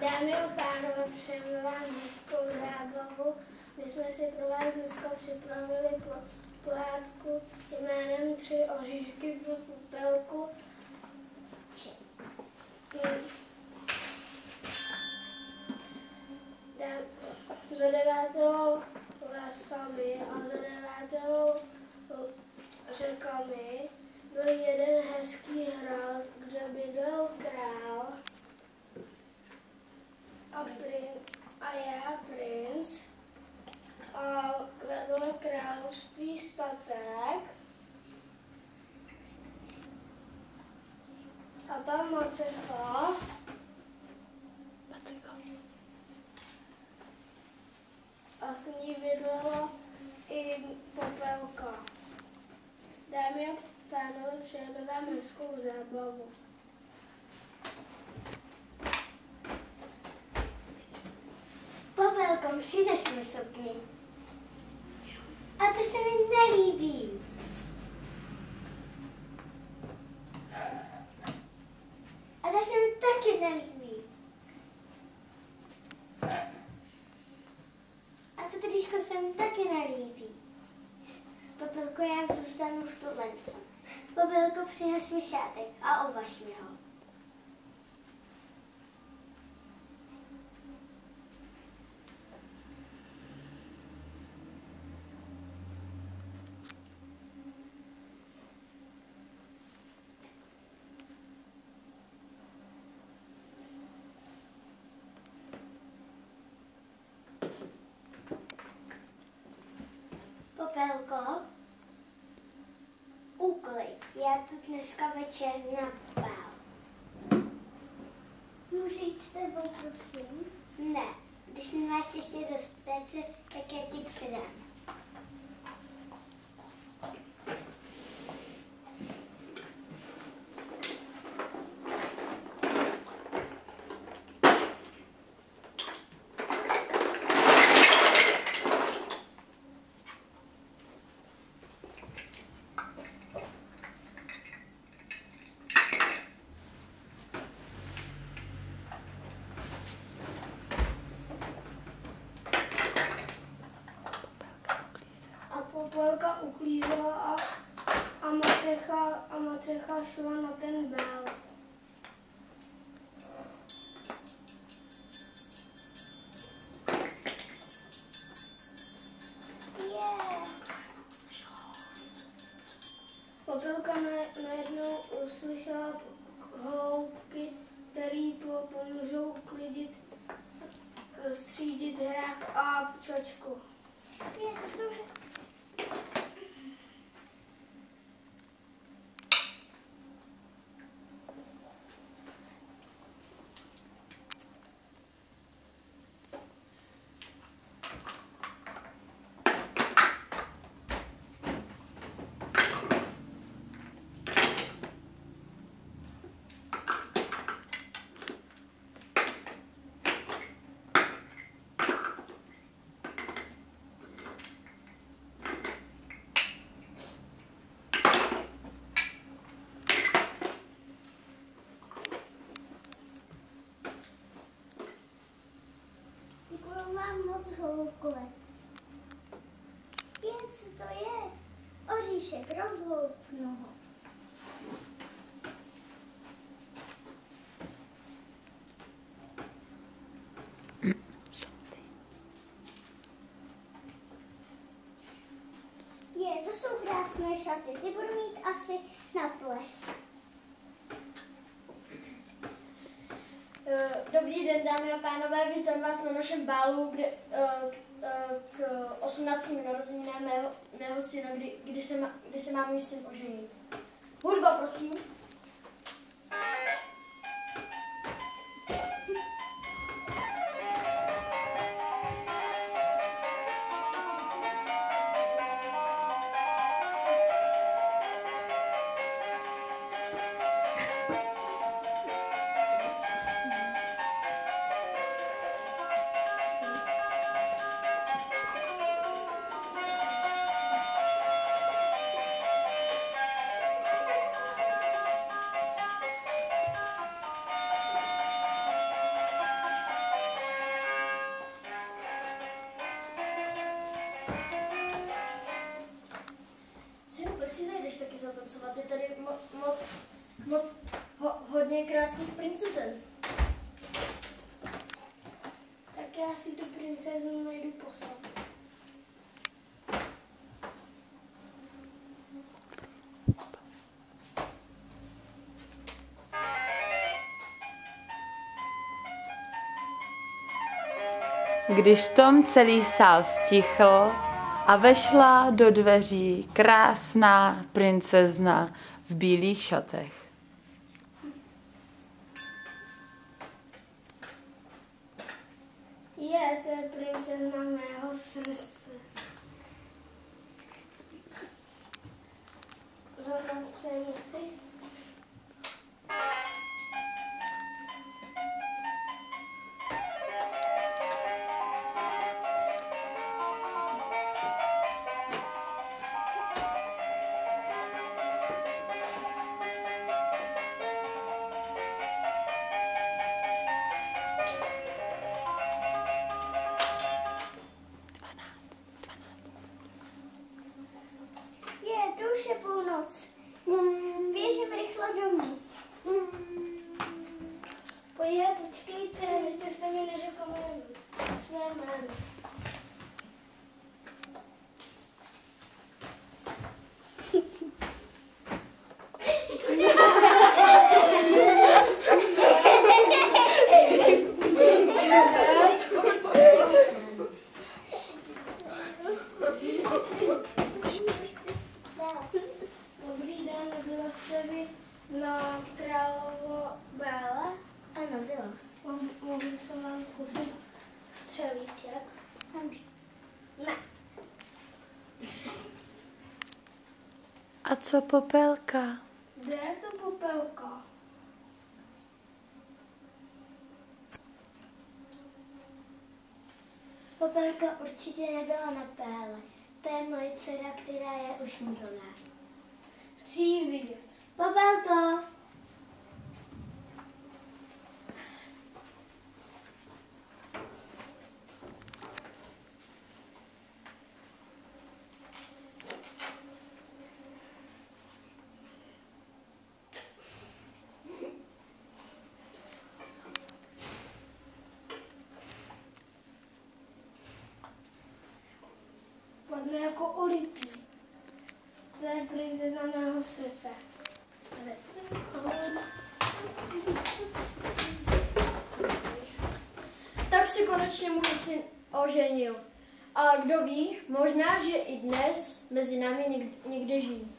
Dámy a pánové, přejeme vám hezkou zábavu. My jsme si pro vás dneska připravili pohádku jménem 3 oříšky pro Popelku. Za 9. lesami a za 9. řekami byl jeden hezký hrad, kde bydlel král a já princ a vedle království statek a tam Macecha a s ní bydlela i Popelka. Dámy a pánové, přejeme vám hezkou zábavu. Popelko, přines mi sukni. A to se mi nelíbí. A to se mi taky nelíbí. A to tričko se mi taky nelíbí. Popelko, já zůstanu v tohle. Popelko, přines mi šátek a uvaž mi ho. Popelko, úkolik, já tu dneska večer napál. Můžu jít s tebou, prosím? Ne, když nemáš ještě dost péce, tak já ti předám. Popelka uklízela a Macecha šla na ten bál. Popelka najednou uslyšela holoubky, který pomůžou uklidit, rozstřídit hrách a čočku. To jsou... Mám moc holoubkové. Vím, co to je. Oříšek, rozhloubnu ho. To jsou krásné šaty. Ty budu mít asi na ples. Dobrý den, dámy a pánové, vítám vás na našem bálu, kde, k 18. narozeninám mého syna, kdy se má můj syn oženit. Hudba, prosím. poslat. Když v tom celý sál stichl a vešla do dveří krásná princezna v bílých šatech. To je princezna mého srdce. Zrovna své musí. To už je půlnoc. Běžím rychle domů. Počkejte, vy jste mi neřekl své jméno. Dobrý den, nebyla jste vy na Královo Béle? Ano, bylo. Mohu se vám zkusit střelíček? Ne. A co Popelka? Kde je to Popelka? Popelka určitě nebyla na Béle. To je moje dcera, která je už mudrná. Chci ji vidět. Popelko! Padne jako ulitý. To je princezna mého srdce. Tak si konečně můj syn oženil. A kdo ví, možná, že i dnes mezi námi někde žijí.